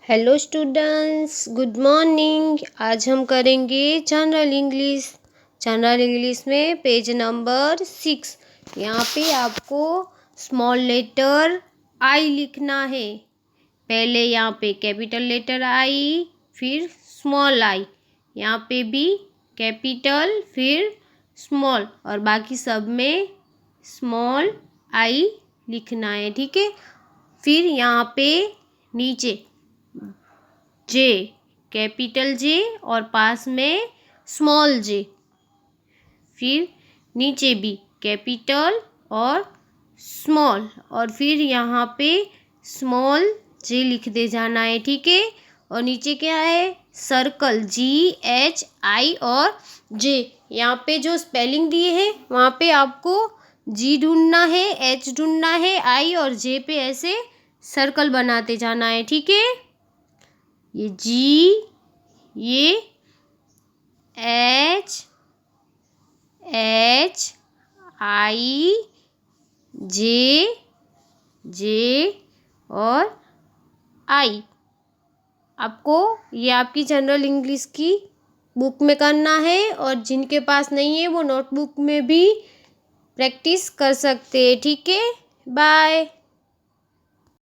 Hello students, good morning. आज हम करेंगे जनरल इंग्लिश। जनरल इंग्लिश में पेज नंबर 6। यहाँ पे आपको स्मॉल लेटर आई लिखना है। पहले यहाँ पे कैपिटल लेटर आई, फिर स्मॉल आई। यहाँ पे भी कैपिटल फिर स्मॉल, और बाकी सब में स्मॉल आई लिखना है, ठीक है। फिर यहाँ पे नीचे जे, कैपिटल जे और पास में स्मॉल जे। फिर नीचे भी कैपिटल और स्मॉल, और फिर यहाँ पे स्मॉल जे लिख दे जाना है, ठीक है। और नीचे क्या है? सर्कल, GHI और जे। यहाँ पे जो स्पेलिंग दिए हैं वहाँ पे आपको जी ढूंढना है, H ढूंढना है, I और जे पे ऐसे सर्कल बनाते जाना है, ठीक है। ये जी, ये HI, जे और आई। आपको ये आपकी जनरल इंग्लिश की बुक में करना है, और जिनके पास नहीं है वो नोटबुक में भी प्रैक्टिस कर सकते हैं, ठीक है। बाय।